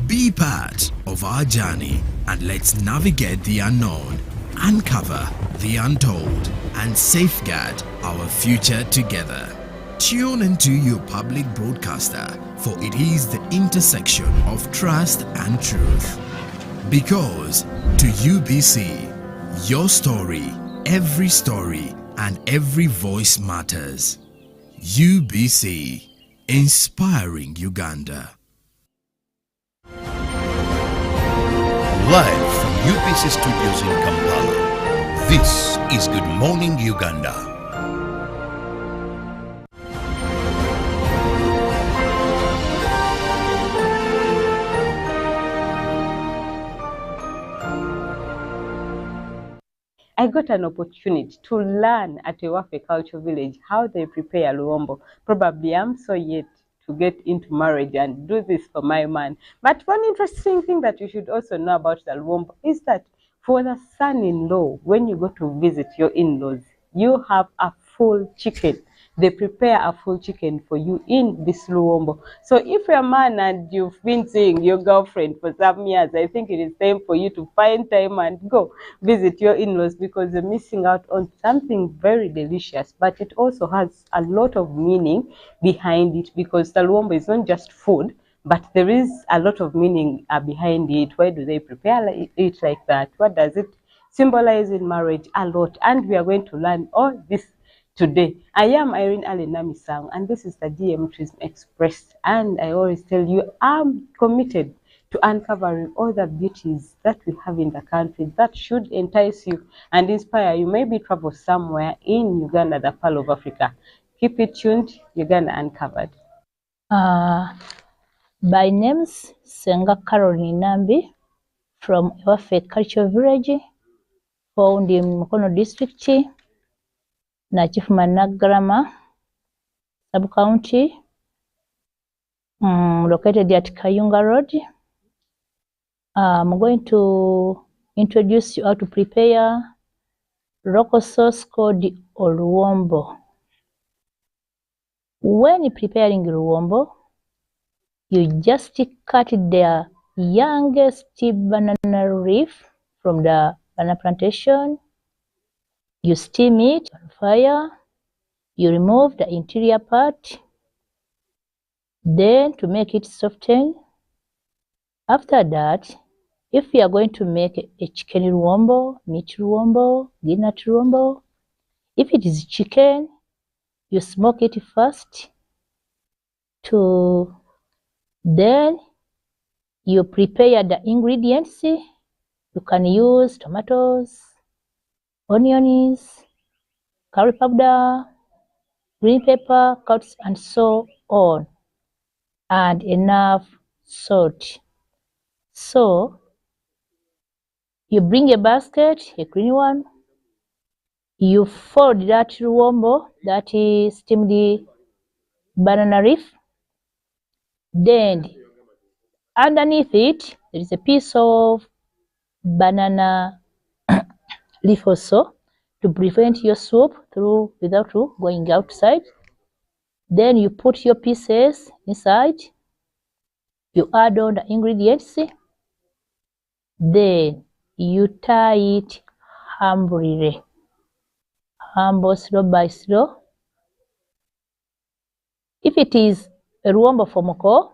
Be part of our journey and let's navigate the unknown, uncover the untold, and safeguard our future together. Tune into your public broadcaster, for it is the intersection of trust and truth. Because to UBC, your story, every story, and every voice matters. UBC, inspiring Uganda. Live from UBC Studios in Kampala, this is Good Morning Uganda. I got an opportunity to learn at a Wafe Culture Village how they prepare luombo. Probably I'm so yet to get into marriage and do this for my man. But one interesting thing that you should also know about the luombo is that for the son-in-law, when you go to visit your in-laws, you have a full chicken. They prepare a full chicken for you in this luombo. So if you're a man and you've been seeing your girlfriend for some years, I think it is time for you to find time and go visit your in-laws, because you're missing out on something very delicious. But it also has a lot of meaning behind it, because the luombo is not just food, but there is a lot of meaning behind it. Why do they prepare it like that? What does it symbolize in marriage? A lot. And we are going to learn all this today. I am Irene Allen Namisang, and this is the DM Tourism Express. And I always tell you, I'm committed to uncovering all the beauties that we have in the country that should entice you and inspire you. Maybe travel somewhere in Uganda, the Pearl of Africa. Keep it tuned, Uganda Uncovered. By name's Senga Caroline Nambi from Wafe Culture Village, found in Mukono District, Nachifuma Nagrama Sub-County, located at Kayunga Road. I'm going to introduce you how to prepare local sauce called Oluwombo. When preparing Oluwombo, you just cut the youngest banana leaf from the banana plantation. You steam it on fire. You remove the interior part. Then to make it soften, after that, if you are going to make a chicken luombo, meat luombo, guinea luombo, if it is chicken, you smoke it first. Then you prepare the ingredients. You can use tomatoes, onions, curry powder, green pepper, carrots, and so on, and enough salt. So you bring a basket, a clean one. You fold that luombo, that is steamed banana leaf. Then underneath it, there is a piece of banana leaf also, to prevent your soup through without going outside. Then you put your pieces inside. You add on the ingredients. Then you tie it humbly, slow by slow. If it is a luombo for moko,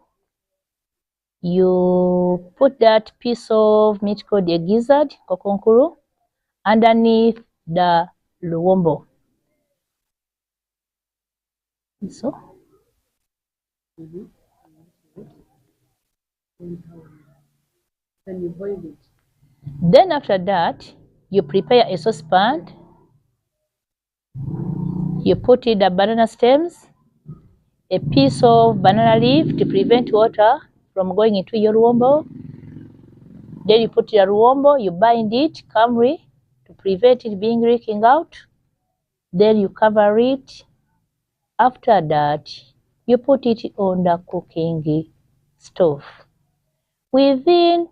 you put that piece of meat called a gizzard, kokonkuru, underneath the luombo. So. Then you boil it. Then after that, you prepare a saucepan. You put in the banana stems, a piece of banana leaf to prevent water from going into your luombo. Then you put your luombo, you bind it calmly to prevent it being leaking out. Then you cover it. After that, you put it on the cooking stove. Within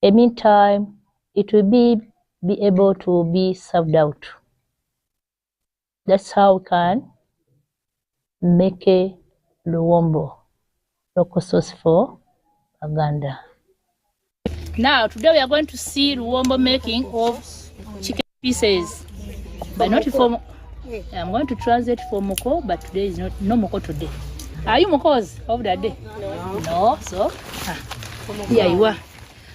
a meantime, it will be able to be served out. That's how we can make a luombo, local sauce for Uganda. Now, today we are going to see Luwombo making of chicken pieces. But not for... I'm going to translate for Moko, but today is not... No Moko today. Are you Mokos of that day? No. So, here you are.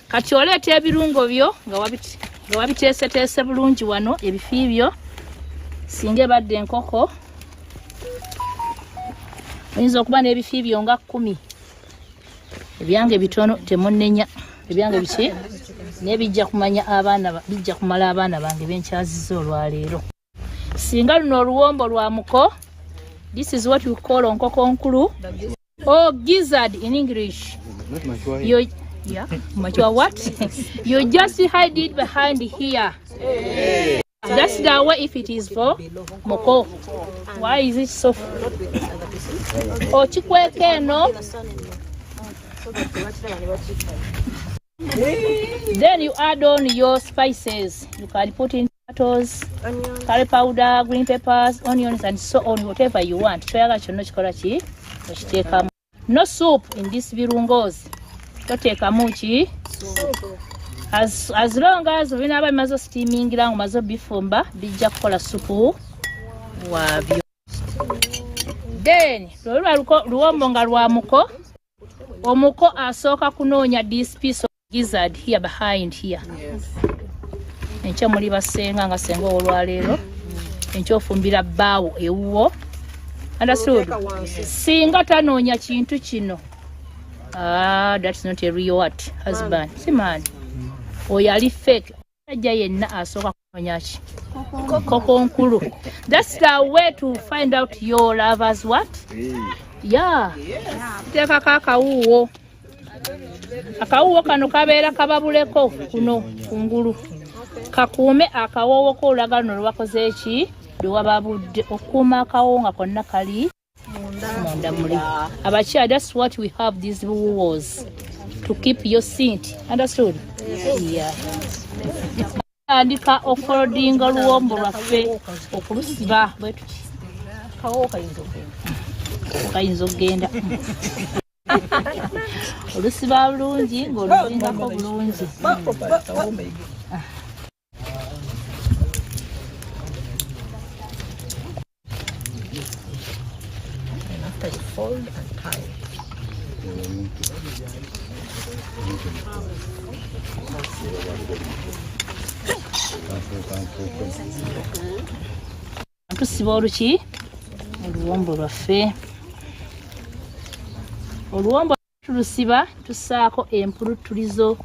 Kati oleeta ebirungo byo nga wabiteeseteese bulungi wano ebifi byo singa ebadde enkoko oyinza okuba n'ebifi byo nga 10 ebyange bitono temunnenya ebyange biki nebijja kumala abaana bange benkyaziza olwaleero singa luno oluwombo lwa muko. This is what we call onkoko nkulu or gizzard in English. Yeah, mature what? You just hide it behind here. Hey. That's the way if it is for moko. Why is it so? Oh, chikweke no. Then you add on your spices. You can put in tomatoes, curry powder, green peppers, onions, and so on, whatever you want. No soup in these virungos. Toteka muchi as long as vinaba bimaze steamingira ngumaze bifumba bijja kukola supu wabyo. Then luwombo nga lwa muko omuko asooka kunoonya this piece of gizzard here behind here. Enkya muli basenga nga senga olwaleero enkya ofumbira bbaawo ewuwo. Understood? Singa tanoonya kintu kino. That's not a real what? Husband. See man. Oyo ali fake. Ajja yenna asooka kunoonya ki? Koko nkulu. That's the way to find out your lovers what? Yeah. Teekako akawuuwo. Akawuuwo kano kabeera kababuleko kuno kungulu. Kakuume akawoowo k'olulagala lwakoze eki lwewababudde okukuuma akawo nga konna kali munda muli. Abakyala, that's what we have these wars to keep your scent. Understood? Yeah. Andika ofoldinga luwombo lwaffe okulusiba bwetuki kawo kayinza okugenda olusiba bulungi ng'oluzingako bulungi. After you fold and tie. Tusiba oluki oluwombo lwaffe. Oluwombo tulusiba tusaako empulutulizo.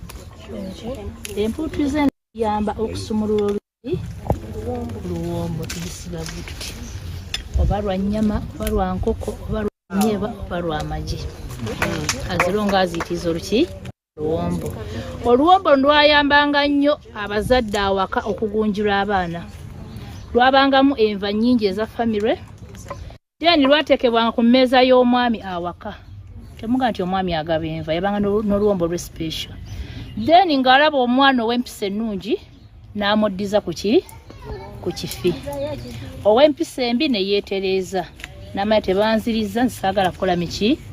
Empulutulizo yamba okusumulula oluwombo tulisiba bututi. Oba lwa nnyama, oba lwa nkoko, oba lwa nnyeba, oba lwa magi. As long as it is oluki luwombo. Oluwombo lwayambanga nnyo abazadde awaka okugunjula abaana. Lwabangamu enva nnyingi eza famire. Then lwateekebwanga ku mmeeza y'omwami awaka. Temuga nti omwami agaba enva, yabanga n'oluwombo lwe special. Then ng'alaba omwana ow'empisa ennungi n'amuddiza ku kifi. Ow'empisa embi ne yeetereeza. Namanya tebanziriza nsaagala kukola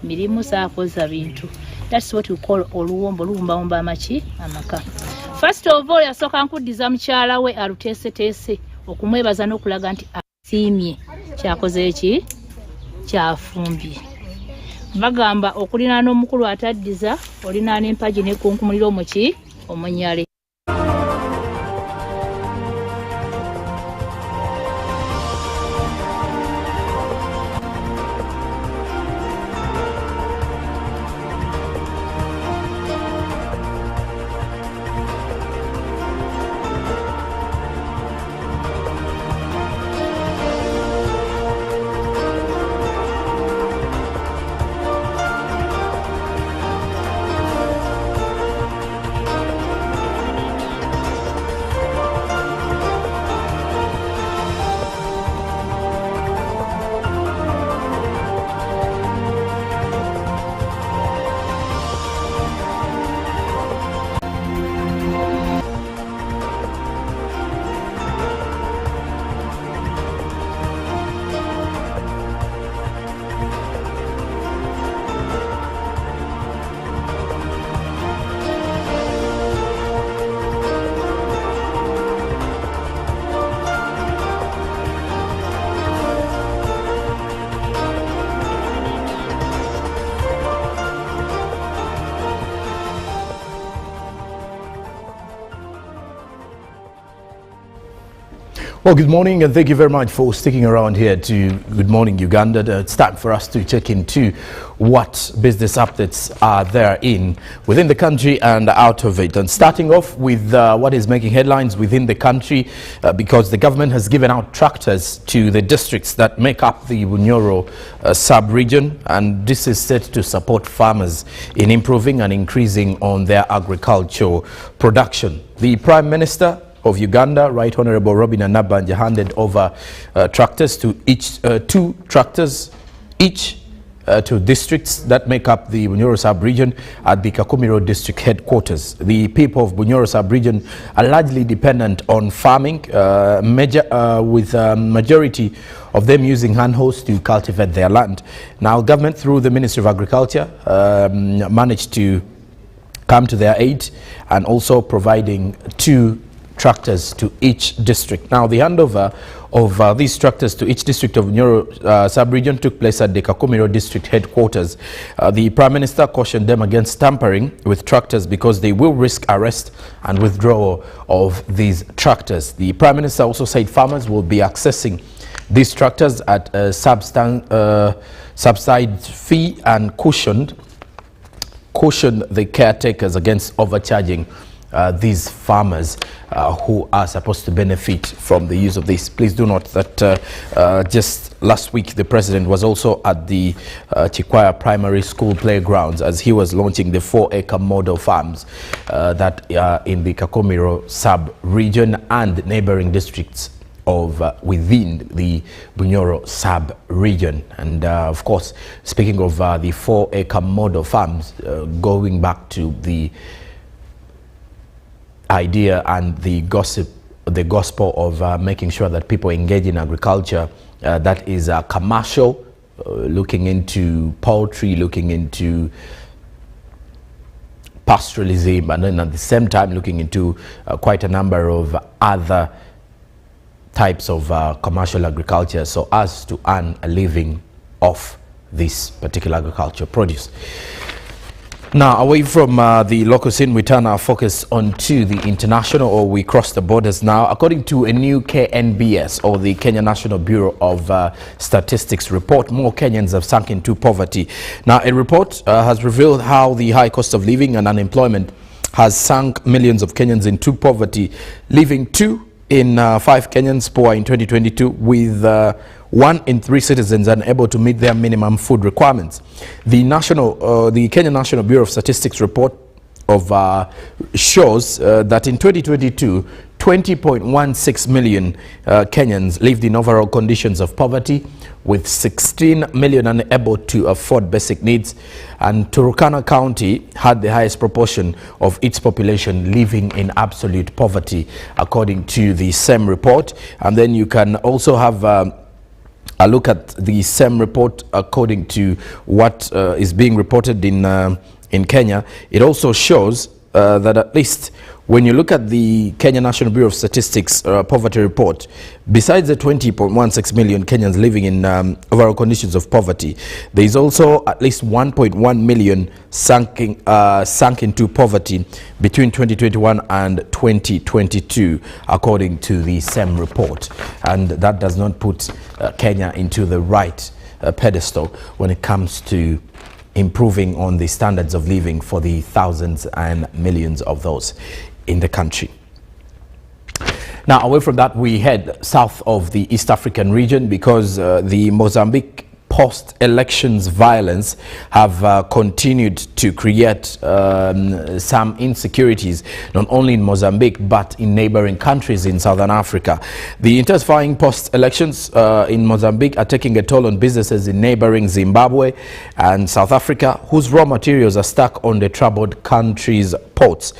mirimu saakoza bintu. That's what we call oluwombo luwumbawumba amaka. First of all, yasooka nkuddiza mukyala we aluteeseteese okumwebaza n'okulaga nti asiimye kyakoze eki kyafumbye. Bagamba okulinaana omukulu ataddiza olinaana empagi n'ekunkumulira omunyale. Well, good morning and thank you very much for sticking around here to Good Morning Uganda. It's time for us to check into what business updates are there within the country and out of it. And starting off with what is making headlines within the country because the government has given out tractors to the districts that make up the Bunyoro sub-region, and this is set to support farmers in improving and increasing on their agricultural production. The Prime Minister of Uganda, Right Honorable Robin Anabanja, handed over tractors to each, two tractors each to districts that make up the Bunyoro sub-region at the Kakumiro district headquarters. The people of Bunyoro sub-region are largely dependent on farming, with majority of them using handholds to cultivate their land. Now, government through the Ministry of Agriculture managed to come to their aid and also providing 2 tractors to each district. Now, the handover of these tractors to each district of Bunyoro sub-region took place at the Kakumiro district headquarters. The Prime Minister cautioned them against tampering with tractors because they will risk arrest and withdrawal of these tractors. The Prime Minister also said farmers will be accessing these tractors at a subsidized fee and cautioned the caretakers against overcharging these farmers who are supposed to benefit from the use of this. Please do note that just last week the President was also at the Chikwaya Primary School playgrounds as he was launching the 4-acre model farms that are in the Kakumiro sub-region and neighboring districts of within the Bunyoro sub-region. And of course, speaking of the 4-acre model farms, going back to the idea and the gospel of making sure that people engage in agriculture that is commercial, looking into poultry, looking into pastoralism, and then at the same time looking into quite a number of other types of commercial agriculture so as to earn a living off this particular agricultural produce. Now, away from the local scene, we turn our focus onto the international, or we cross the borders now. According to a new KNBS, or the Kenya National Bureau of Statistics report, more Kenyans have sunk into poverty. Now, a report has revealed how the high cost of living and unemployment has sunk millions of Kenyans into poverty, leaving 2 in 5 Kenyans poor in 2022, with 1 in 3 citizens unable to meet their minimum food requirements. The Kenya National Bureau of Statistics report shows that in 2022, 20.16 million Kenyans lived in overall conditions of poverty, with 16 million unable to afford basic needs, and Turkana County had the highest proportion of its population living in absolute poverty, according to the same report. And then you can also have a look at the same report according to what is being reported in Kenya. It also shows that at least when you look at the Kenya National Bureau of Statistics poverty report, besides the 20.16 million Kenyans living in overall conditions of poverty, there is also at least 1.1 million sunk into poverty between 2021 and 2022, according to the same report. And that does not put Kenya into the right pedestal when it comes to improving on the standards of living for the thousands and millions of those in the country. Now, away from that, we head south of the East African region because the Mozambique post-elections violence have continued to create some insecurities, not only in Mozambique but in neighboring countries in Southern Africa. The intensifying post-elections in Mozambique are taking a toll on businesses in neighboring Zimbabwe and South Africa, whose raw materials are stuck on the troubled country's ports.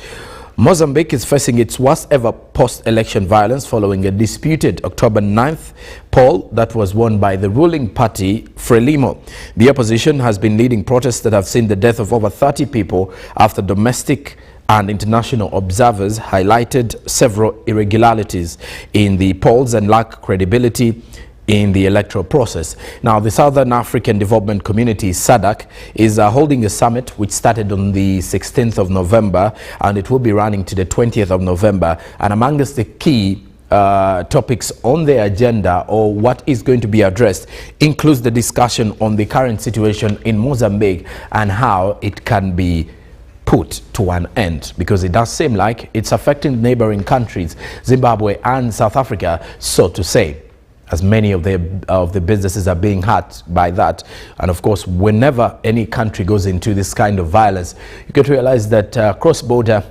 Mozambique is facing its worst ever post-election violence following a disputed October 9th poll that was won by the ruling party, Frelimo. The opposition has been leading protests that have seen the death of over 30 people after domestic and international observers highlighted several irregularities in the polls and lack credibility in the electoral process. Now, the Southern African Development Community, SADC, is holding a summit which started on the 16th of November and it will be running to the 20th of November. And amongst the key topics on the agenda, or what is going to be addressed, includes the discussion on the current situation in Mozambique and how it can be put to an end, because it does seem like it's affecting neighboring countries, Zimbabwe and South Africa, so to say, as many of the businesses are being hurt by that. And of course, whenever any country goes into this kind of violence, you get to realize that cross-border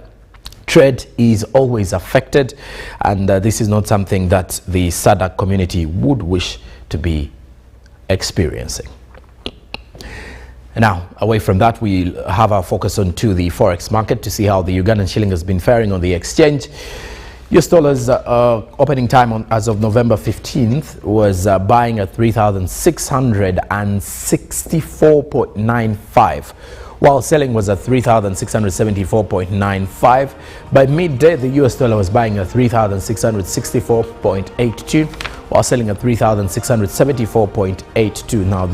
trade is always affected, and this is not something that the SADC community would wish to be experiencing. Now, away from that, we have our focus on to the forex market to see how the Ugandan shilling has been faring on the exchange. US dollars opening time as of November 15th was buying at 3,664.95, while selling was at 3,674.95. By midday, the US dollar was buying at 3,664.82, while selling at 3,674.82. Now,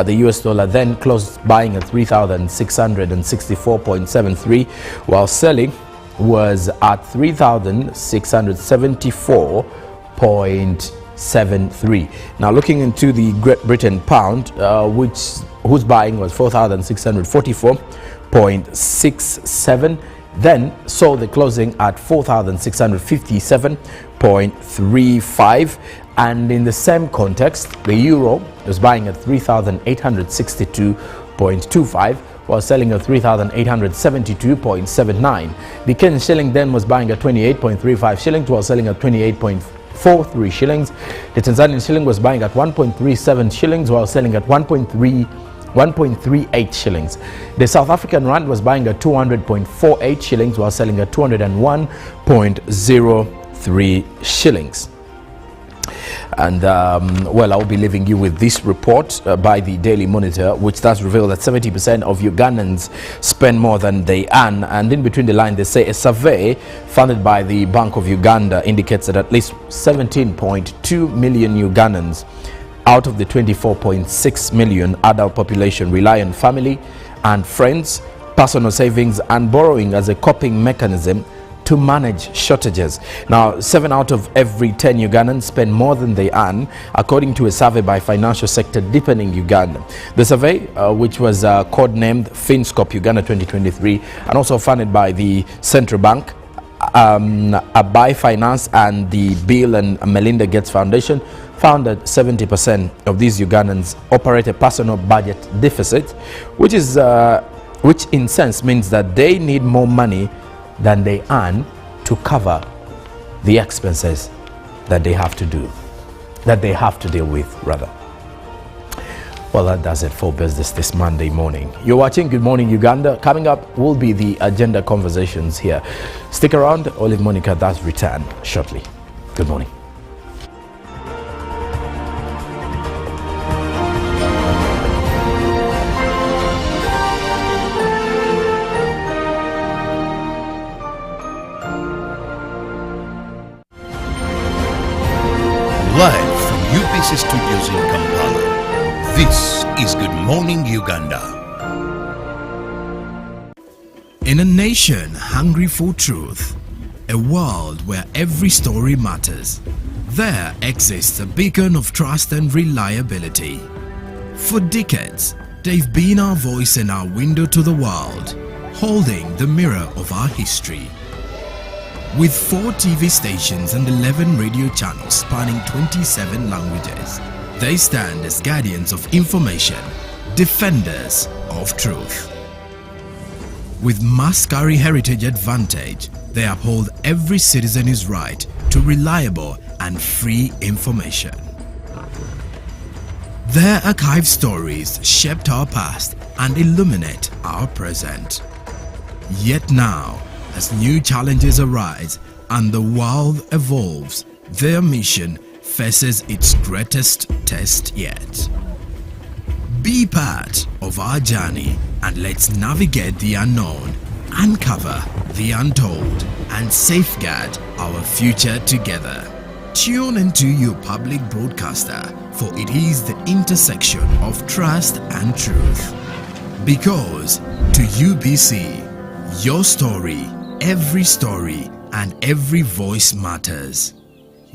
the US dollar then closed buying at 3,664.73, while selling was at 3,674.73. Now, looking into the Great Britain pound, whose buying was 4,644.67, then saw the closing at 4,657.35. And in the same context, the euro was buying at 3,862.25, while selling at 3,872.79. The Kenyan shilling then was buying at 28.35 shillings, while selling at 28.43 shillings. The Tanzanian shilling was buying at 1.37 shillings, while selling at 1.38 shillings. The South African rand was buying at 200.48 shillings, while selling at 201.03 shillings. And well, I'll be leaving you with this report by the Daily Monitor, which does reveal that 70% of Ugandans spend more than they earn. And in between the line, they say a survey funded by the Bank of Uganda indicates that at least 17.2 million Ugandans out of the 24.6 million adult population rely on family and friends, personal savings and borrowing as a coping mechanism to manage shortages. Now, 7 out of every 10 Ugandans spend more than they earn, according to a survey by Financial Sector Deepening Uganda. The survey, which was codenamed FinScope Uganda 2023 and also funded by the Central Bank, Abai Finance and the Bill and Melinda Gates Foundation, found that 70% of these Ugandans operate a personal budget deficit, which in sense means that they need more money than they earn to cover the expenses that they have to deal with, rather. Well, that does it for business this Monday morning. You're watching Good Morning Uganda. Coming up will be the agenda conversations here. Stick around. Olive Monica does return shortly. Good morning. Live from UBC Studios in Kampala, this is Good Morning Uganda. In a nation hungry for truth, a world where every story matters, there exists a beacon of trust and reliability. For decades, they've been our voice and our window to the world, holding the mirror of our history. With 4 TV stations and 11 radio channels spanning 27 languages, they stand as guardians of information, defenders of truth. With Maskari Heritage Advantage, they uphold every citizen's right to reliable and free information. Their archive stories shaped our past and illuminate our present. Yet now, as new challenges arise and the world evolves, their mission faces its greatest test yet. Be part of our journey and let's navigate the unknown, uncover the untold, and safeguard our future together. Tune into your public broadcaster, for it is the intersection of trust and truth. Because to UBC, your story, every story, and every voice matters.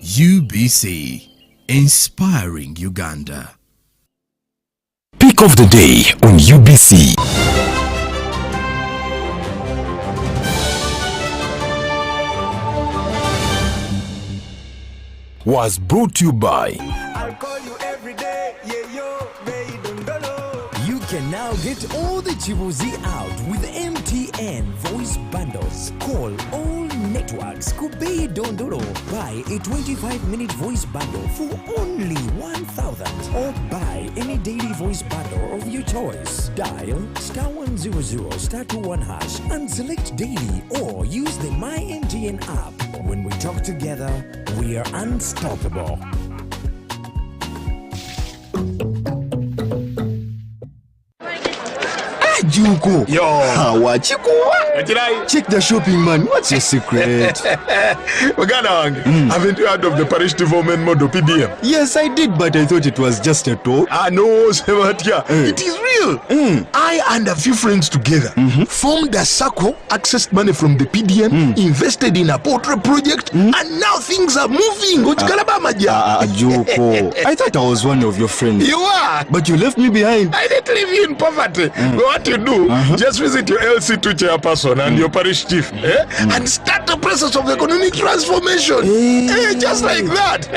UBC, inspiring Uganda. Pick of the day on UBC. Was brought to you by I'll call you every day, yeah, yo, baby, dondolo. You can now get all the Chibuzi out with MTN voice bundles. Call all networks. Kubei Dondoro. Buy a 25-minute voice bundle for only 1,000. Or buy any daily voice bundle of your choice. Dial *100 *21 hash and select daily, or use the My MTN app. When we talk together, we are unstoppable. Juko. Yo. What you go? Check the shopping, man. What's your secret? Uganda, haven't you heard of the parish development model PDM? Yes, I did, but I thought it was just a talk. No, Sebatia. It is real. I and a few friends together formed a circle, accessed money from the PDM, invested in a portrait project, and now things are moving. Juko. I thought I was one of your friends. You are. But you left me behind. I didn't leave you in poverty. What you do, just visit your LC2 chairperson and your parish chief and start the process of economic transformation. Just like that.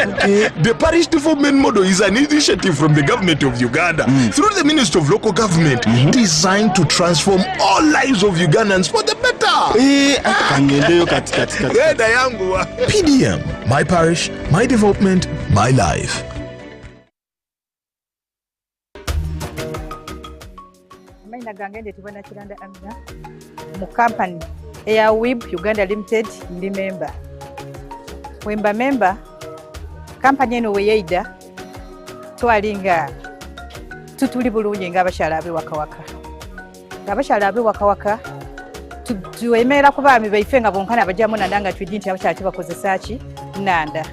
The parish development model is an initiative from the government of Uganda through the Ministry of Local Government designed to transform all lives of Ugandans for the better. PDM, my parish, my development, my life. Gange tubana kiranda amina mu company eya WIB Uganda Limited ndi member. Wemba member company eno weyeida twalinga tutuli bulungi nga abashala abe wakawaka. Abashala abe wakawaka tuemera kubaami baife nga bonkana abajamu nandanga twidi nti abashala tibakozesa ki nanda.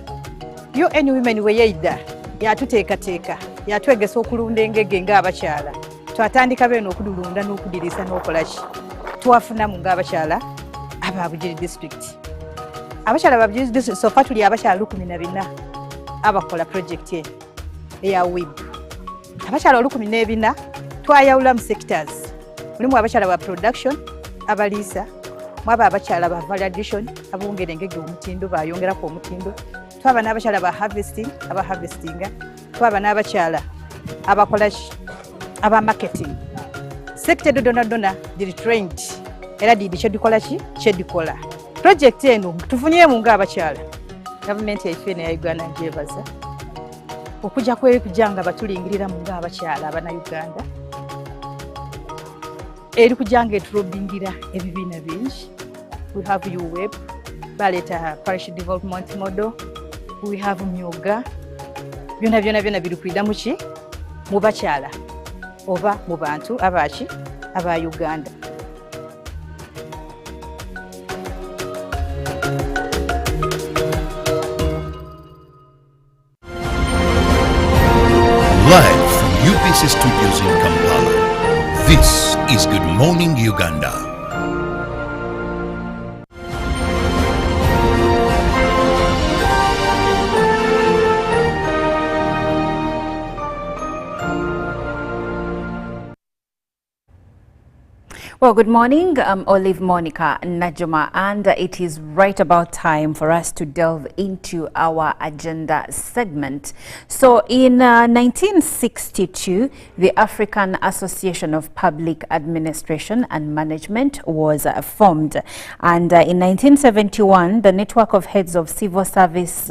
UN Women weyeida yatuteekateeka yatwegesa okulunda engege nga abashala. Twatandika beno okudulunda n'okudirisa n'okolaki twafuna mu ng'abakyala ababujiri district. Abakyala babujiri district sofa tuli abakyala 14 abakola project eya WIB. Abakyala 14 twayawula mu sectors. Mulimu abakyala ba production, abaliisa, mwaba abakyala ba validation, abongera engege omutindo bayongerako omutindo. Twaba n'abakyala ba harvesting, aba harvestinga. Twaba n'abakyala abakolaki aba marketing. Sector donna did trained era did chedikola ki chedikola project eno tufunye mu nga abakyala government yaife ne Uganda njebaza okuja kwe kujanga batulingirira mu nga abakyala abana Uganda eri kujanga eturobingira ebibina bingi. We have UWeb baleta parish development model, we have myoga byona biri kwida muki mu bakyala oba mu bantu abaki aba Uganda. Live from UBC Studios in Kampala, this is Good Morning Uganda. Well, good morning. I'm Olive Monica Najuma, and it is right about time for us to delve into our agenda segment. So in 1962, the African Association of Public Administration and Management was formed. And in 1971, the Network of Heads of Civil Service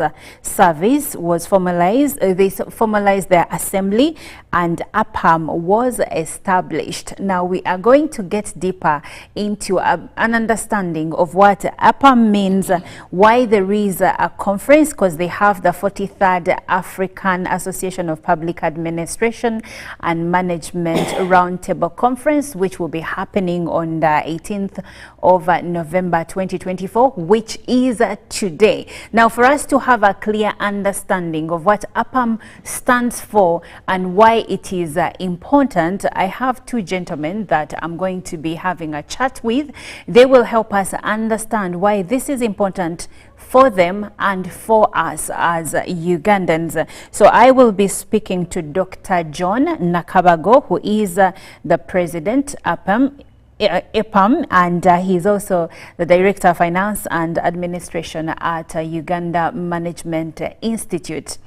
was formalized. They formalized their assembly, and APAM was established. Now we are going to get deeper into an understanding of what APAM means, why there is a conference, because they have the 43rd African Association of Public Administration and Management Roundtable Conference, which will be happening on the 18th of November 2024, which is today. Now, for us to have a clear understanding of what APAM stands for and why it is important, I have two gentlemen that I'm going to be be having a chat with. They will help us understand why this is important for them and for us as Ugandans. So I will be speaking to Dr. John Nakabago, who is the President EPAM, and he's also the Director of Finance and Administration at Uganda Management Institute.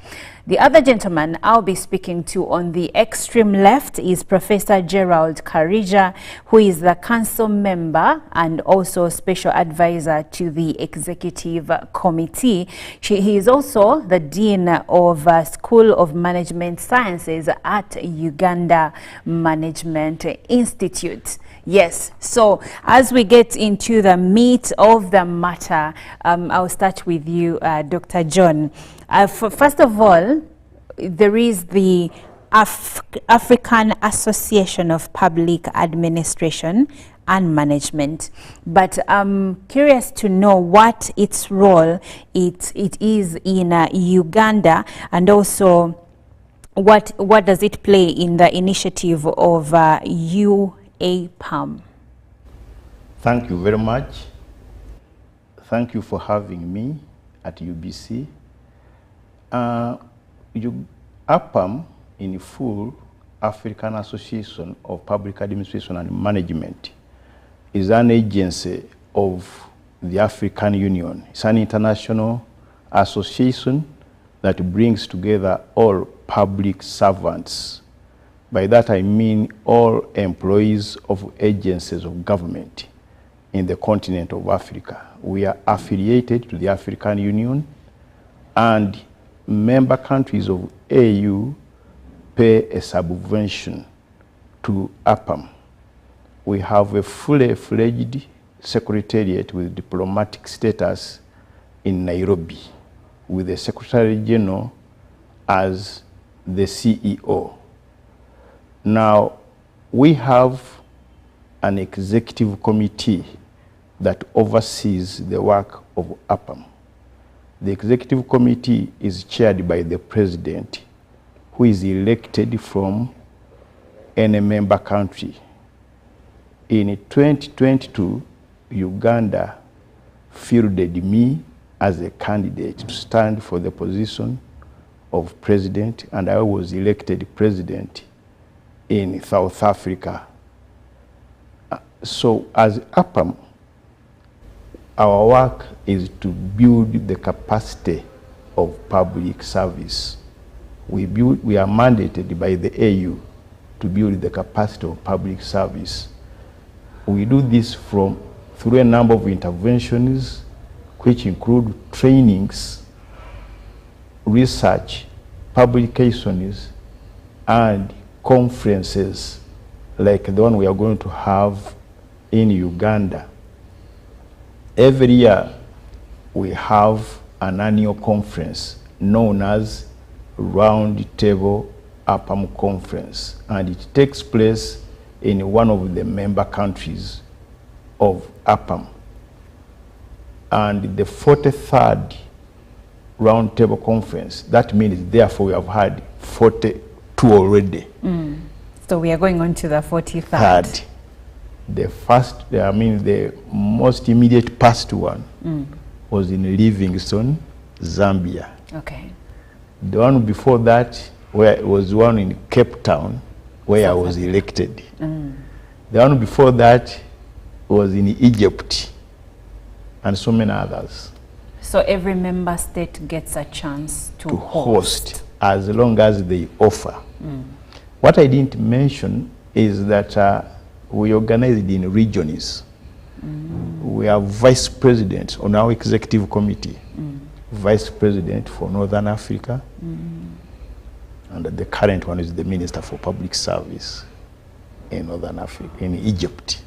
The other gentleman I'll be speaking to on the extreme left is Professor Gerald Karija, who is the council member and also special advisor to the executive committee. He is also the Dean of School of Management Sciences at Uganda Management Institute. Yes, so as we get into the meat of the matter, I'll start with you, Dr. John. First of all, there is the African Association of Public Administration and Management, but I'm curious to know what its role it is in Uganda, and also what does it play in the initiative of UAPAM. Thank you very much. Thank you for having me at UBC. APAM, in full, African Association of Public Administration and Management, is an agency of the African Union. It's an international association that brings together all public servants. By that I mean all employees of agencies of government in the continent of Africa. We are affiliated to the African Union, and member countries of AU pay a subvention to APAM. We have a fully fledged secretariat with diplomatic status in Nairobi, with the Secretary General as the CEO. Now, we have an executive committee that oversees the work of APAM. The executive committee is chaired by the president, who is elected from any member country. In 2022, Uganda fielded me as a candidate to stand for the position of president, and I was elected president in South Africa. So as APAM, our work is to build the capacity of public service. We are mandated by the AU to build the capacity of public service. We do this through a number of interventions, which include trainings, research, publications, and conferences like the one we are going to have in Uganda. Every year we have an annual conference known as Round Table APAM Conference, and it takes place in one of the member countries of APAM. And the 43rd Round Table Conference, that means therefore we have had 42 already. So we are going on to the 43rd. The first, the most immediate past one was in Livingstone, Zambia. Okay. The one before that was one in Cape Town, where I was elected. The one before that was in Egypt, and so many others. So every member state gets a chance to host, as long as they offer. What I didn't mention is that we organized in regions. We have vice presidents on our executive committee. Vice president for Northern Africa, and the current one is the Minister for Public Service in Northern Africa, in Egypt.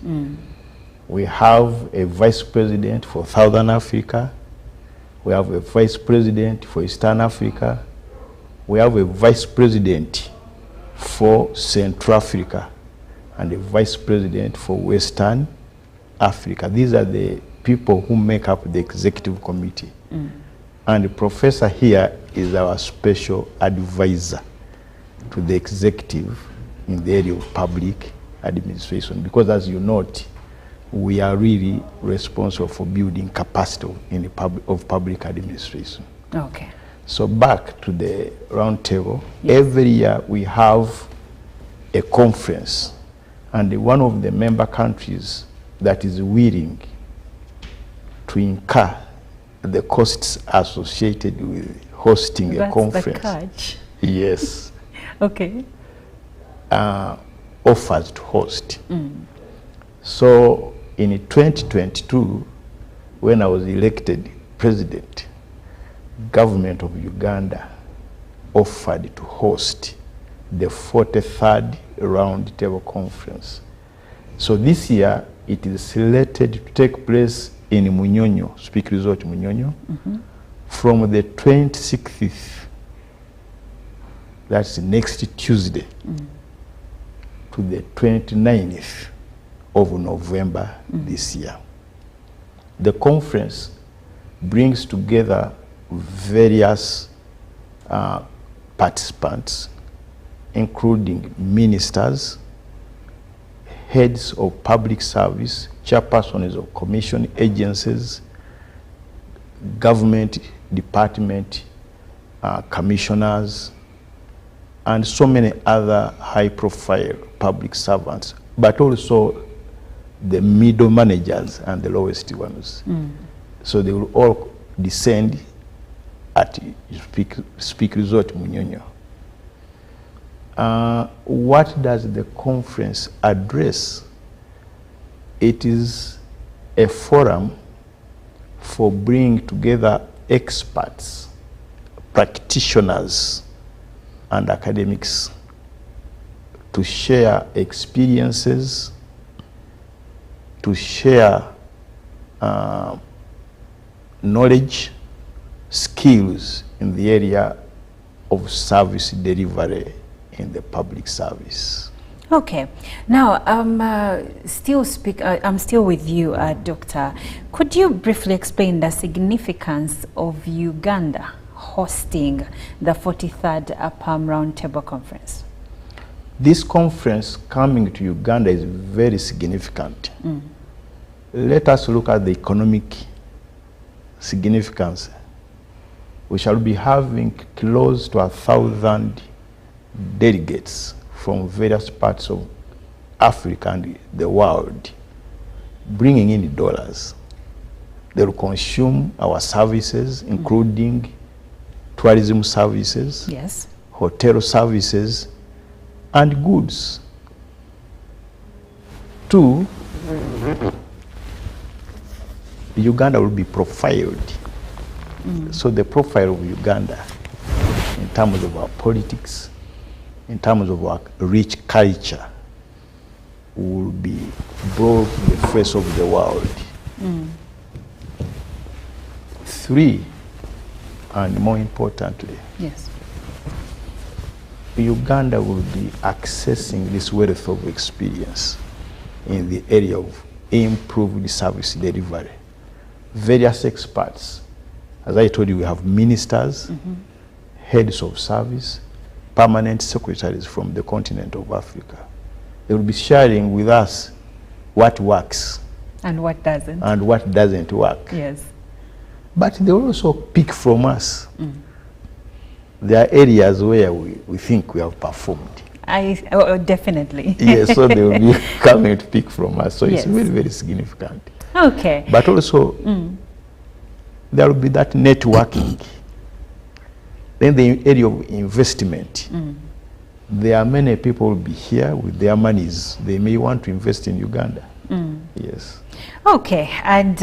We have a vice president for Southern Africa. We have a vice president for Eastern Africa. We have a vice president for Central Africa, and a vice president for Western Africa. These are the people who make up the executive committee. And the professor here is our special advisor to the executive in the area of public administration, because as you note, we are really responsible for building capacity in the public administration. Okay. So back to the round table, every year we have a conference, and one of the member countries that is willing to incur the costs associated with hosting a conference. That's the catch. Yes. Okay. Offers to host. So in 2022, when I was elected president, government of Uganda offered to host the 43rd round table conference. So this year it is slated to take place in Munyonyo, Speak Resort Munyonyo, from the 26th, that's next Tuesday, to the 29th of November this year. The conference brings together various participants, including ministers, heads of public service, chairpersons of commission agencies, government department, commissioners, and so many other high-profile public servants, but also the middle managers and the lowest ones. So they will all descend at Speak Resort Munyonyo. What does the conference address? It is a forum for bringing together experts, practitioners, and academics to share experiences, to share knowledge, skills in the area of service delivery in the public service. Okay. Now, I'm still with you, Doctor. Could you briefly explain the significance of Uganda hosting the 43rd APAM Roundtable Conference? This conference coming to Uganda is very significant. Let us look at the economic significance. We shall be having close to 1,000 delegates from various parts of Africa and the world, bringing in dollars. They will consume our services, including tourism services, yes, hotel services, and goods. Two, Uganda will be profiled. So the profile of Uganda, in terms of our politics, in terms of our rich culture, will be brought to the face of the world. Three, and more importantly, yes, Uganda will be accessing this wealth of experience in the area of improved service delivery. Various experts, as I told you, we have ministers, heads of service, permanent secretaries from the continent of Africa. They will be sharing with us what works and what doesn't, and what doesn't work. Yes. But they will also pick from us. There are areas where we think we have performed. Definitely. Yes, so they will be coming to pick from us. So yes, it's very, very significant. Okay. But also, there will be that networking. Then the area of investment. There are many people will be here with their monies. They may want to invest in Uganda. Yes. Okay, and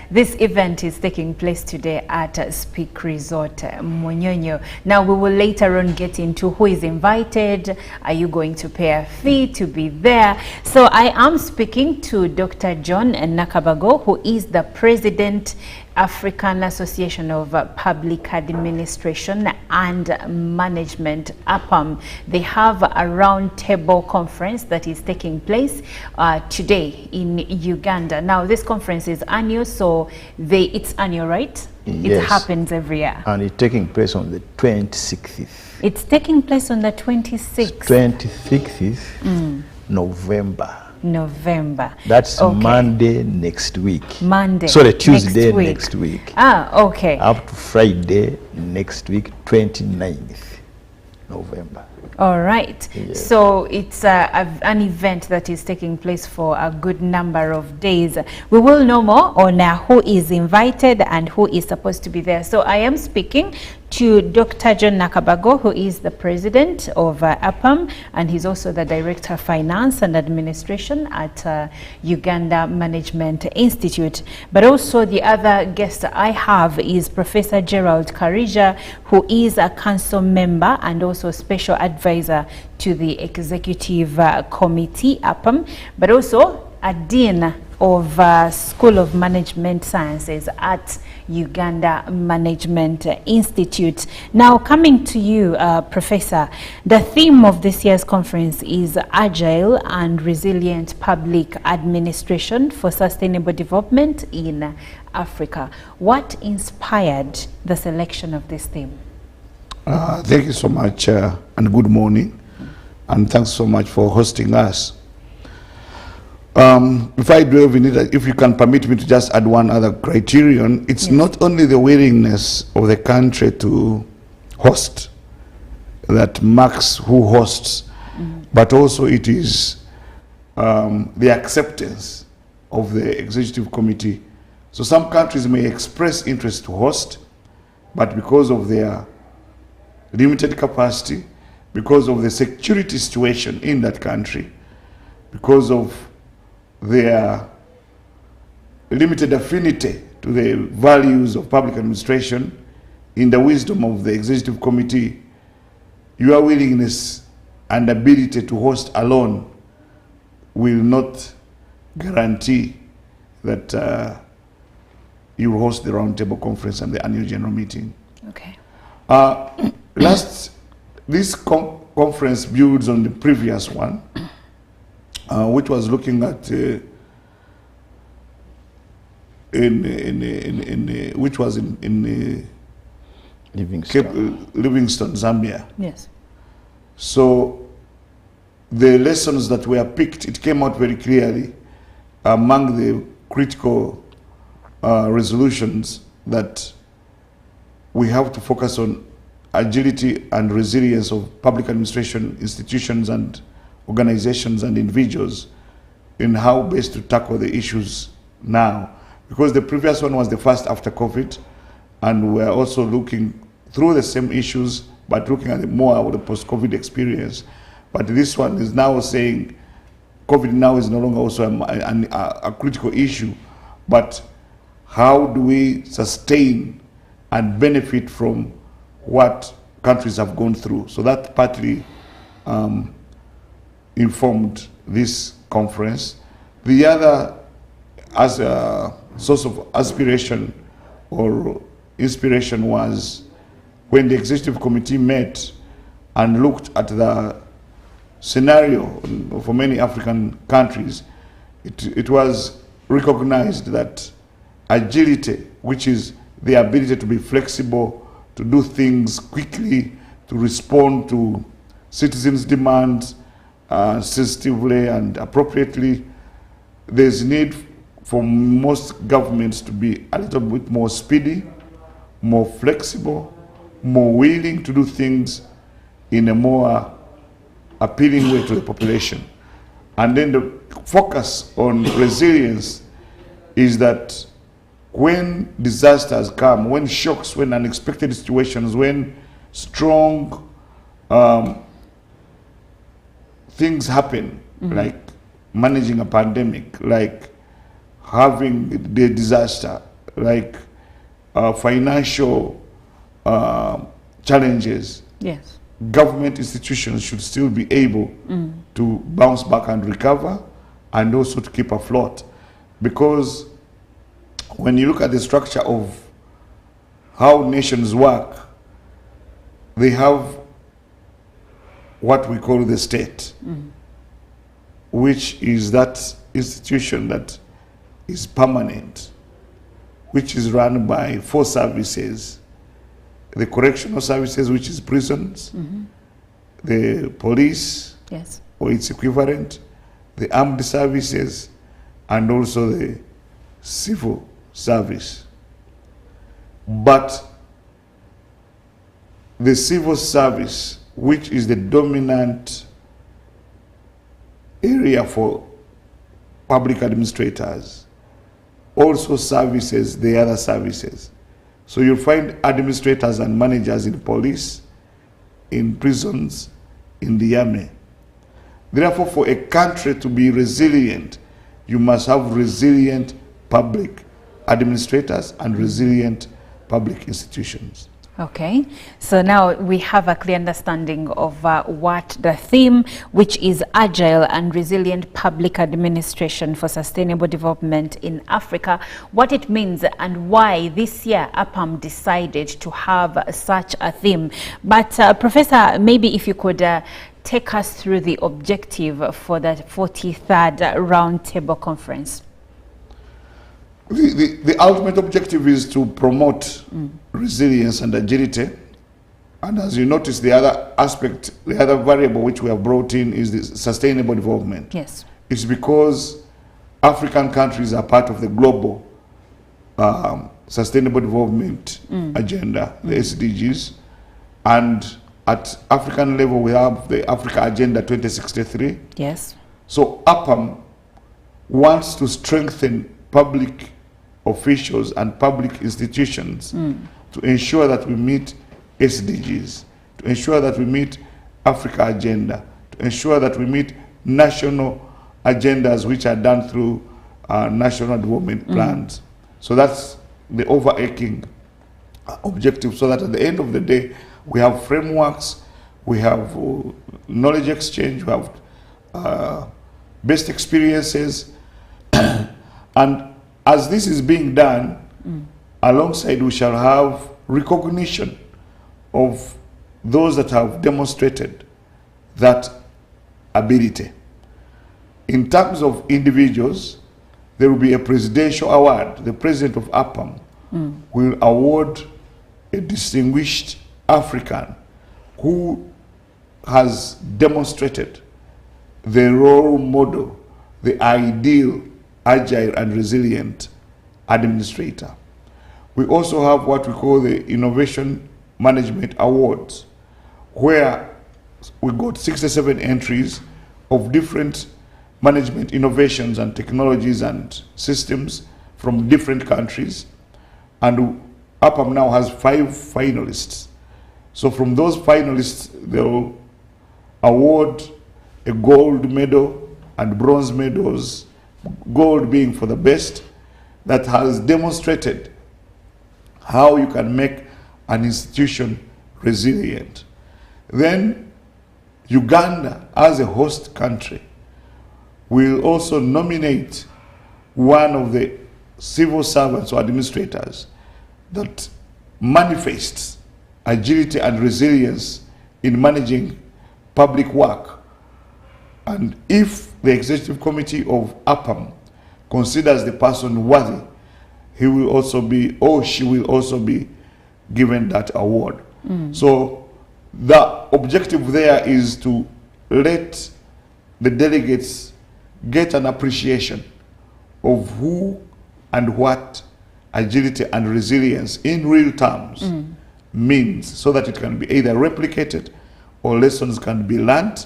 this event is taking place today at Speak Resort Munyonyo. Now we will later on get into who is invited. Are you going to pay a fee to be there? So I am speaking to Dr. John Nakabago, who is the President, African Association of Public Administration and Management, APAM. They have a roundtable conference that is taking place today in Uganda. Now this conference is annual, so it's annual, right? Yes. It happens every year. And it's taking place on the 26th. It's taking place on the 26th. 26th, November. November. That's okay. Monday next week. Monday. Sorry, Tuesday next week. Ah, okay. Up to Friday next week, 29th November. All right. Yes. So it's an event that is taking place for a good number of days. We will know more on who is invited and who is supposed to be there. So I am speaking to Dr. John Nakabago, who is the president of APAM, and he's also the director of finance and administration at Uganda Management Institute. But also the other guest I have is Professor Gerald Karija, who is a council member and also special advisor to the executive committee, APAM, but also a dean of School of Management Sciences at Uganda Management Institute. Now, coming to you, Professor, the theme of this year's conference is Agile and Resilient Public Administration for Sustainable Development in Africa. What inspired the selection of this theme? Thank you so much and good morning, and thanks so much for hosting us. If I delve in it, if you can permit me to just add one other criterion, it's not only the willingness of the country to host that marks who hosts, but also it is the acceptance of the executive committee. So some countries may express interest to host, but because of their limited capacity, because of the security situation in that country, because of their limited affinity to the values of public administration, in the wisdom of the executive committee, your willingness and ability to host alone will not guarantee that you will host the roundtable conference and the annual general meeting. Okay. This conference builds on the previous one, which was looking at which was in Livingstone, Zambia. Yes. So the lessons that were picked, it came out very clearly among the critical resolutions that we have to focus on agility and resilience of public administration institutions and organizations and individuals in how best to tackle the issues now. Because the previous one was the first after COVID, and we're also looking through the same issues, but looking at more of the post-COVID experience. But this one is now saying COVID now is no longer also a critical issue, but how do we sustain and benefit from what countries have gone through? So that partly informed this conference. The other, as a source of aspiration or inspiration, was when the executive committee met and looked at the scenario for many African countries. It was recognized that agility, which is the ability to be flexible, to do things quickly, to respond to citizens' demands sensitively and appropriately, there's need for most governments to be a little bit more speedy, more flexible, more willing to do things in a more appealing way to the population. And then the focus on resilience is that when disasters come, when shocks, when unexpected situations, when strong things happen, like managing a pandemic, like having the disaster, like financial challenges, yes, government institutions should still be able to bounce back and recover, and also to keep afloat. Because when you look at the structure of how nations work, they have what we call the state, which is that institution that is permanent, which is run by 4 services: the correctional services, which is prisons, the police, yes, or its equivalent, the armed services, and also the civil service. But the civil service, which is the dominant area for public administrators, also services the other services. So you'll find administrators and managers in police, in prisons, in the army. Therefore, for a country to be resilient, you must have resilient public administrators and resilient public institutions. Okay, so now we have a clear understanding of what the theme, which is agile and resilient public administration for sustainable development in Africa, what it means and why this year APAM decided to have such a theme. But Professor, maybe if you could take us through the objective for the 43rd Roundtable Conference. The ultimate objective is to promote resilience and agility. And as you notice, the other aspect, the other variable which we have brought in is the sustainable development. Yes. It's because African countries are part of the global sustainable development agenda, the SDGs. And at African level, we have the Africa Agenda 2063. Yes. So APAM wants to strengthen public officials and public institutions to ensure that we meet SDGs, to ensure that we meet Africa Agenda, to ensure that we meet national agendas which are done through national development plans. So that's the overarching objective, so that at the end of the day, we have frameworks, we have knowledge exchange, we have best experiences, and as this is being done, alongside we shall have recognition of those that have demonstrated that ability. In terms of individuals, there will be a presidential award. The president of APAM will award a distinguished African who has demonstrated the role model, the ideal agile and resilient administrator. We also have what we call the Innovation Management Awards, where we got 67 entries of different management innovations and technologies and systems from different countries. And APAM now has 5 finalists. So from those finalists, they'll award a gold medal and bronze medals, gold being for the best, that has demonstrated how you can make an institution resilient. Then Uganda, as a host country, will also nominate one of the civil servants or administrators that manifests agility and resilience in managing public work. And if the executive committee of APAM considers the person worthy, he will also be, or she will also be given that award. So the objective there is to let the delegates get an appreciation of who and what agility and resilience in real terms means, so that it can be either replicated or lessons can be learned,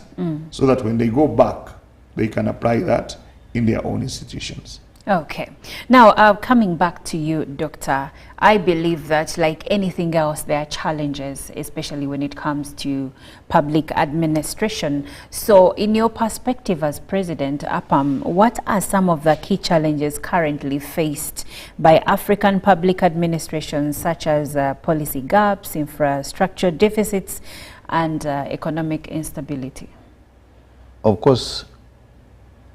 so that when they go back, they can apply that in their own institutions. Okay. Now, coming back to you, Doctor, I believe that like anything else, there are challenges, especially when it comes to public administration. So in your perspective as President APAM, what are some of the key challenges currently faced by African public administration, such as policy gaps, infrastructure deficits, and economic instability? Of course,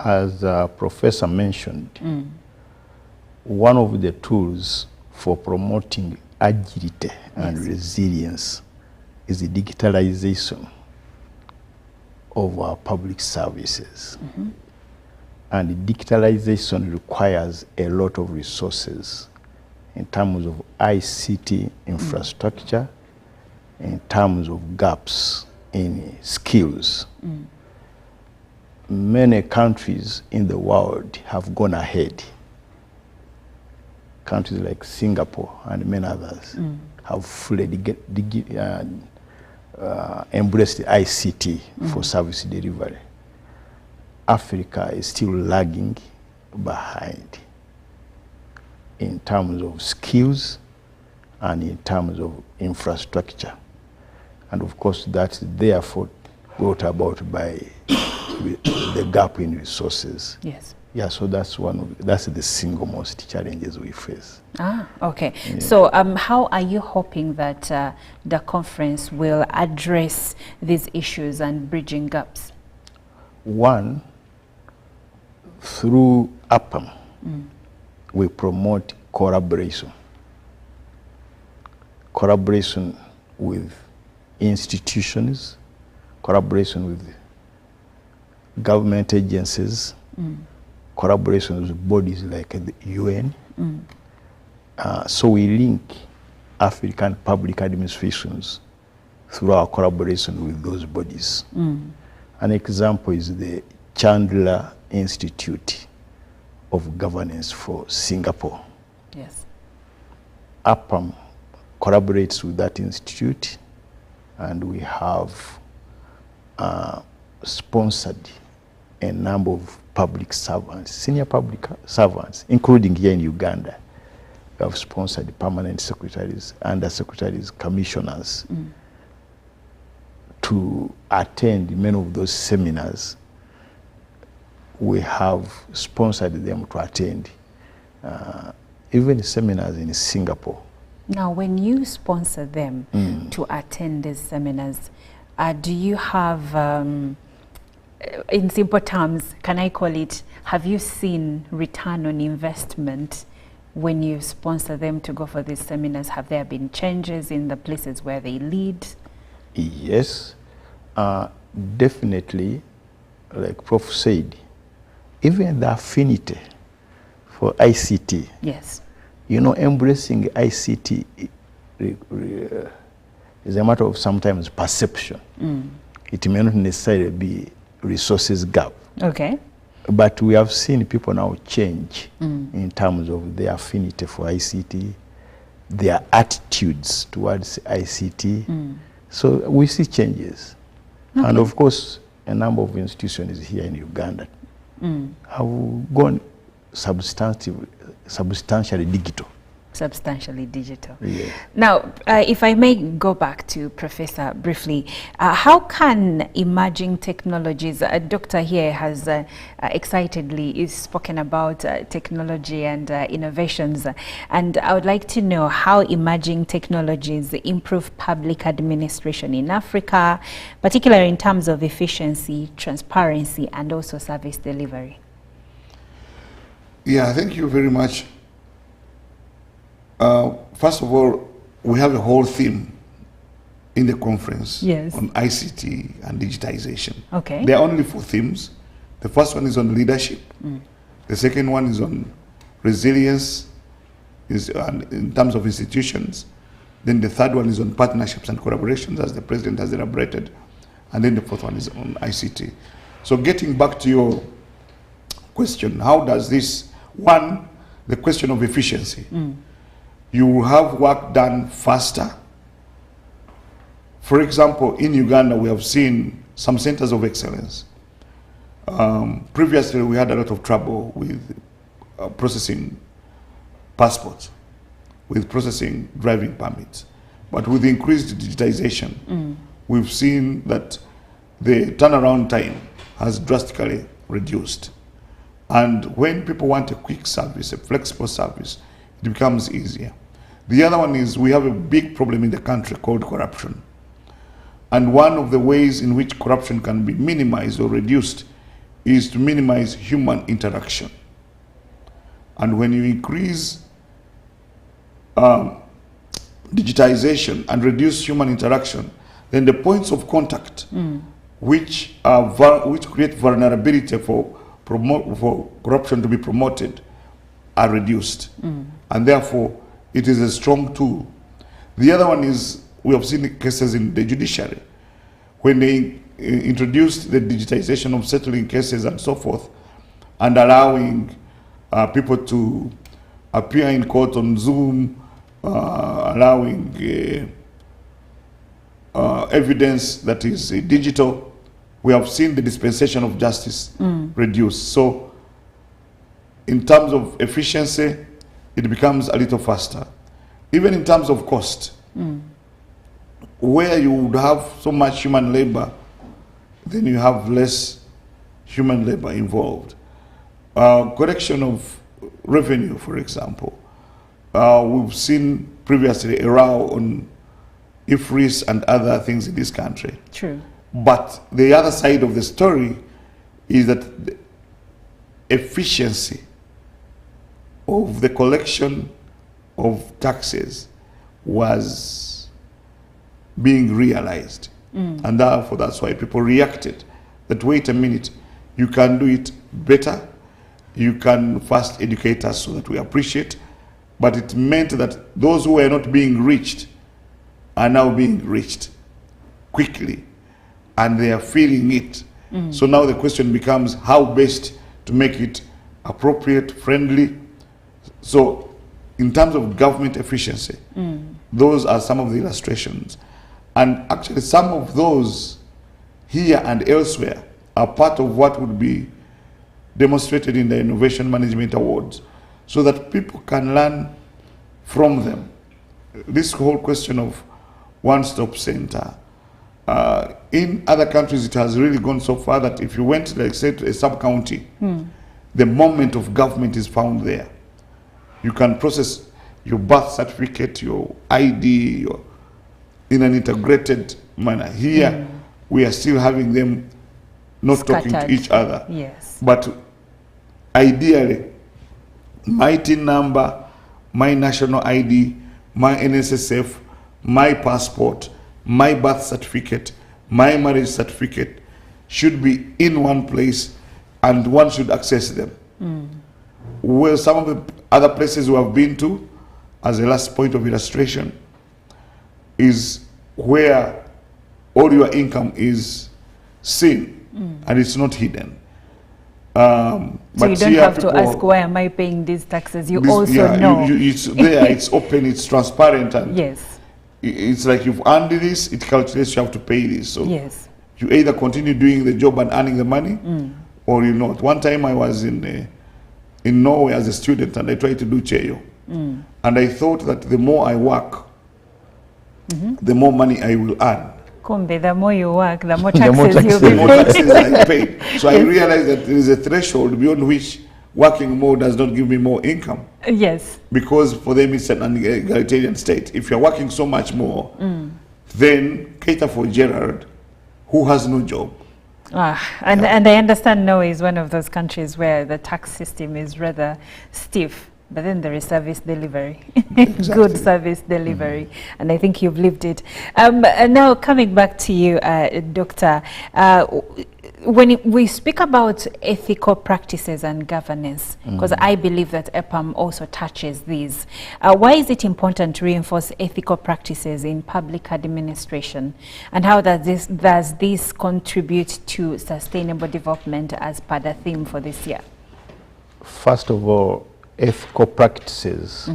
as Professor mentioned, one of the tools for promoting agility and resilience is the digitalization of our public services. And digitalization requires a lot of resources in terms of ICT infrastructure, in terms of gaps in skills. many countries in the world have gone ahead. Countries like Singapore and many others have fully embraced ICT for service delivery. Africa is still lagging behind in terms of skills and in terms of infrastructure. And of course, that's therefore brought about by the gap in resources. Yes. Yeah, so that's that's the single most challenges we face. Ah, okay. Yeah. So how are you hoping that the conference will address these issues and bridging gaps? One, through APAM, we promote collaboration. Collaboration with institutions, collaboration with government agencies, collaboration with bodies like the UN. So we link African public administrations through our collaboration with those bodies. An example is the Chandler Institute of Governance for Singapore. Yes. APAM collaborates with that institute, and we have sponsored a number of public servants, senior public servants, including here in Uganda. We have sponsored permanent secretaries, under secretaries, commissioners to attend many of those seminars. We have sponsored them to attend even seminars in Singapore. Now, when you sponsor them to attend these seminars, do you have, in simple terms, can I call it, have you seen return on investment when you sponsor them to go for these seminars? Have there been changes in the places where they lead? Yes, definitely, like Prof said, even the affinity for ICT. Yes. You know, embracing ICT is a matter of sometimes perception. It may not necessarily be resources gap. Okay. But we have seen people now change in terms of their affinity for ICT, their attitudes towards ICT. So we see changes. Okay. And of course, a number of institutions here in Uganda have gone substantially digital. Substantially digital. Yes. Now, if I may go back to Professor briefly, how can emerging technologies, Doctor here has excitedly spoken about technology and innovations, and I would like to know how emerging technologies improve public administration in Africa, particularly in terms of efficiency, transparency, and also service delivery. Yeah, thank you very much. First of all, we have a whole theme in the conference on ICT and digitization. Okay. There are only 4 themes. The first one is on leadership. The second one is on resilience in terms of institutions. Then the third one is on partnerships and collaborations, as the president has elaborated. And then the fourth one is on ICT. So getting back to your question, how does this, one, the question of efficiency. You will have work done faster. For example, in Uganda, we have seen some centers of excellence. Previously, we had a lot of trouble with processing passports, with processing driving permits. But with increased digitization, we've seen that the turnaround time has drastically reduced. And when people want a quick service, a flexible service, it becomes easier. The other one is we have a big problem in the country called corruption. And one of the ways in which corruption can be minimized or reduced is to minimize human interaction. And when you increase digitization and reduce human interaction, then the points of contact which create vulnerability for corruption to be promoted are reduced. And therefore, it is a strong tool. The other one is, we have seen cases in the judiciary, when they introduced the digitization of settling cases and so forth, and allowing people to appear in court on Zoom, allowing evidence that is digital, we have seen the dispensation of justice reduce. So in terms of efficiency, it becomes a little faster. Even in terms of cost, where you would have so much human labor, then you have less human labor involved. Collection of revenue, for example. We've seen previously a row on IFRIS and other things in this country. True. But the other side of the story is that the efficiency of the collection of taxes was being realized. And therefore, that's why people reacted. That, wait a minute, you can do it better. You can first educate us so that we appreciate. But it meant that those who were not being reached are now being reached quickly. And they are feeling it. So now the question becomes how best to make it appropriate, friendly. So in terms of government efficiency, those are some of the illustrations. And actually some of those here and elsewhere are part of what would be demonstrated in the Innovation Management Awards, so that people can learn from them. This whole question of one-stop center, in other countries it has really gone so far that if you went, like say, to a sub-county, the moment of government is found there. You can process your birth certificate, your ID, in an integrated manner. Here, we are still having them not Scattered. talking to each other. Yes. But ideally, my TIN number, my national ID, my NSSF, my passport, my birth certificate, my marriage certificate should be in one place and one should access them. Well, some of the other places we have been to, as a last point of illustration, is where all your income is seen and it's not hidden. So but you don't have to ask, why am I paying these taxes? You also know. It's there, it's open, it's transparent. And yes. It's like you've earned this, it calculates you have to pay this. So yes. you either continue doing the job and earning the money, or you not. One time I was in Norway as a student and I tried to do cheyo. And I thought that the more I work, the more money I will earn. Kumbe, the more you work, the more taxes you'll be the more taxes I pay. So I realized that there is a threshold beyond which working more does not give me more income. Yes. Because for them it's an egalitarian state. If you're working so much more, then cater for Gerard, who has no job. And I understand Norway is one of those countries where the tax system is rather stiff. But then there is service delivery, good service delivery, and I think you've lived it. And now coming back to you, Doctor, when we speak about ethical practices and governance, because I believe that EPAM also touches these, why is it important to reinforce ethical practices in public administration, and how does this contribute to sustainable development as per the theme for this year? First of all, ethical practices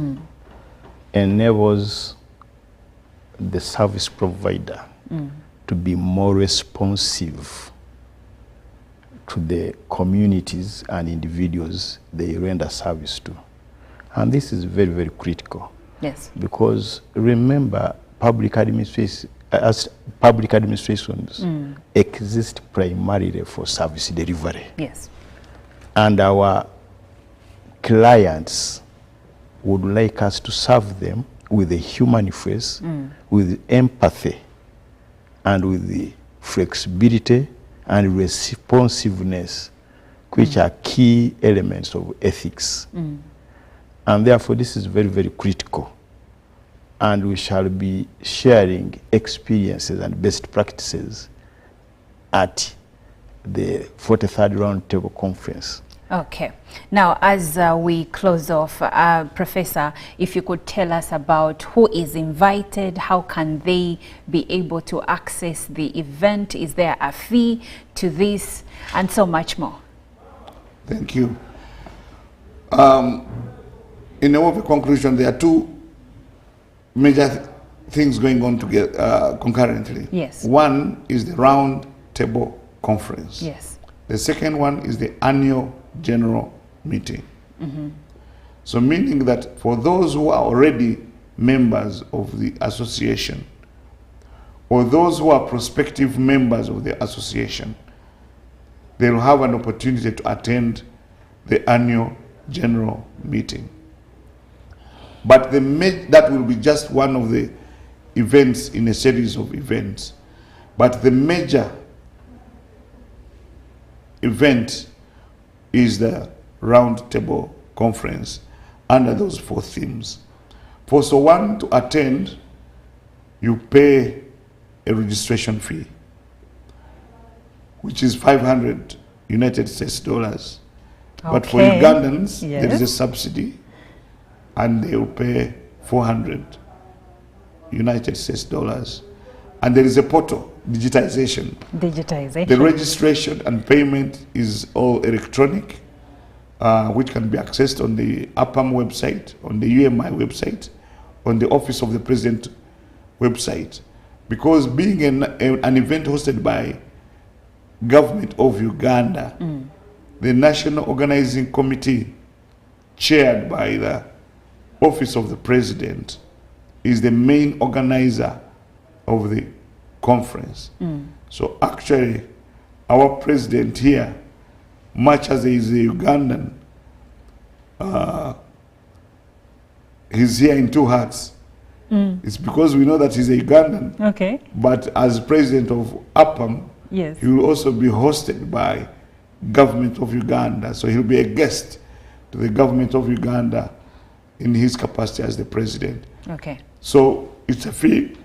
enables the service provider to be more responsive to the communities and individuals they render service to. And this is very, very critical. Yes. Because remember, public administrations exist primarily for service delivery. Yes. And our clients would like us to serve them with a human face, with empathy, and with the flexibility and responsiveness, which are key elements of ethics. And therefore, this is very, very critical. And we shall be sharing experiences and best practices at the 43rd Roundtable Conference. Okay. Now, as we close off, Professor, if you could tell us about who is invited, how can they be able to access the event? Is there a fee to this, and so much more? Thank you. In the way of conclusion, there are two major things going on together concurrently. Yes. One is the round table conference. Yes. The second one is the annual general meeting. So meaning that for those who are already members of the association, or those who are prospective members of the association, they will have an opportunity to attend the annual general meeting. But that will be just one of the events in a series of events. But the major event is the round table conference under those 4 themes. For so one to attend, you pay a registration fee, which is 500 United States dollars. But for Ugandans, there is a subsidy, and they will pay 400 United States dollars. And there is a portal, digitization. Digitization. The registration and payment is all electronic, which can be accessed on the APAM website, on the UMI website, on the Office of the President website. Because being an event hosted by government of Uganda, the National Organizing Committee, chaired by the Office of the President, is the main organizer of the conference. So actually, our president here, much as he is a Ugandan, he's here in 2 hats. It's because we know that he's a Ugandan. Okay. But as president of APAM, yes, he will also be hosted by government of Uganda. So he'll be a guest to the government of Uganda in his capacity as the president. Okay. So it's a fee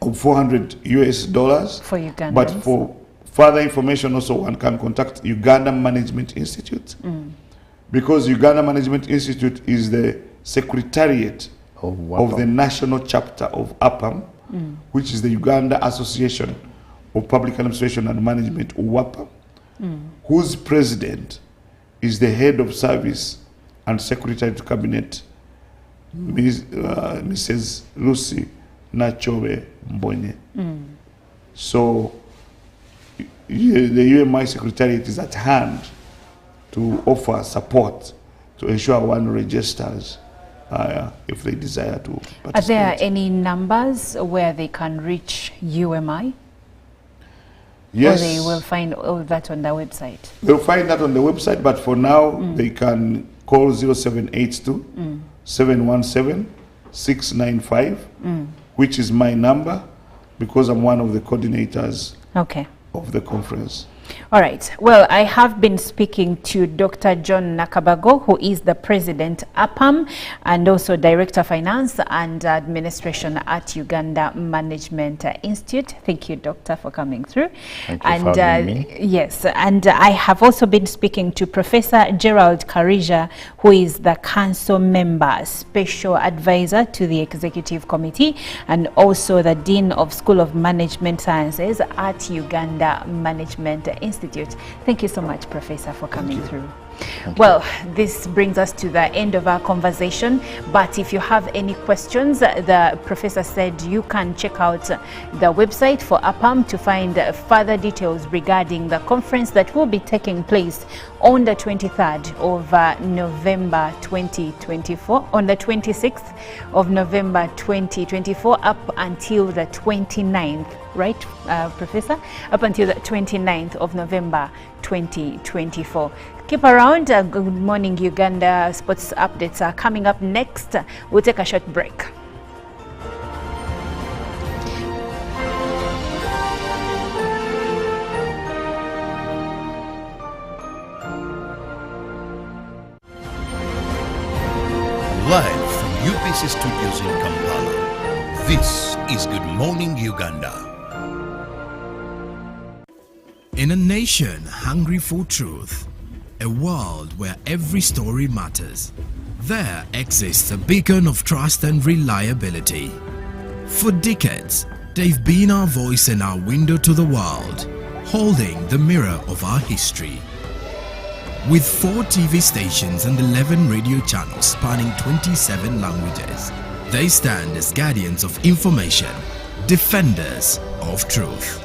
of $400 US for Ugandans. But for further information, also one can contact Uganda Management Institute, because Uganda Management Institute is the secretariat of the national chapter of APAM, which is the Uganda Association of Public Administration and Management, UWAPAM, whose president is the head of service and secretary to cabinet, Mrs. Lucy Nachobe Mbonye. So the UMI Secretariat is at hand to offer support to ensure one registers if they desire to participate. Are there any numbers where they can reach UMI? Yes. Or they will find all that on the website? They'll find that on the website, but for now they can call 0782 717 695, which is my number, because I'm one of the coordinators of the conference. All right. Well, I have been speaking to Dr. John Nakabago, who is the president APAM and also director of finance and administration at Uganda Management Institute. Thank you, doctor, for coming through. Thank you for having me. Yes, and I have also been speaking to Professor Gerald Karija, who is the council member, special advisor to the executive committee, and also the dean of School of Management Sciences at Uganda Management Institute. Thank you so much, Professor, for coming through. Well, this brings us to the end of our conversation, but if you have any questions, the professor said you can check out the website for APAM to find further details regarding the conference that will be taking place on the 23rd of November 2024, on the 26th of November 2024 up until the 29th, right, Professor? Up until the 29th of November 2024. Keep around. Good Morning Uganda sports updates are coming up next. We'll take a short break. Live from UBC Studios in Kampala, this is Good Morning Uganda. In a nation hungry for truth, a world where every story matters. There exists a beacon of trust and reliability. For decades, they've been our voice and our window to the world, holding the mirror of our history. With 4 TV stations and 11 radio channels spanning 27 languages, they stand as guardians of information, defenders of truth.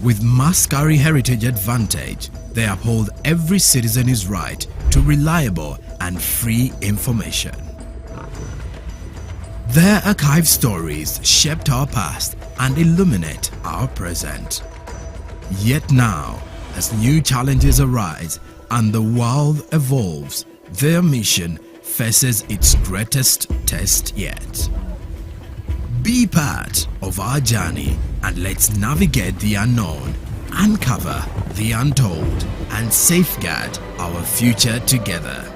With Mascari Heritage Advantage, they uphold every citizen's right to reliable and free information. Their archived stories shaped our past and illuminate our present. Yet now, as new challenges arise and the world evolves, their mission faces its greatest test yet. Be part of our journey and let's navigate the unknown, uncover the untold, and safeguard our future together.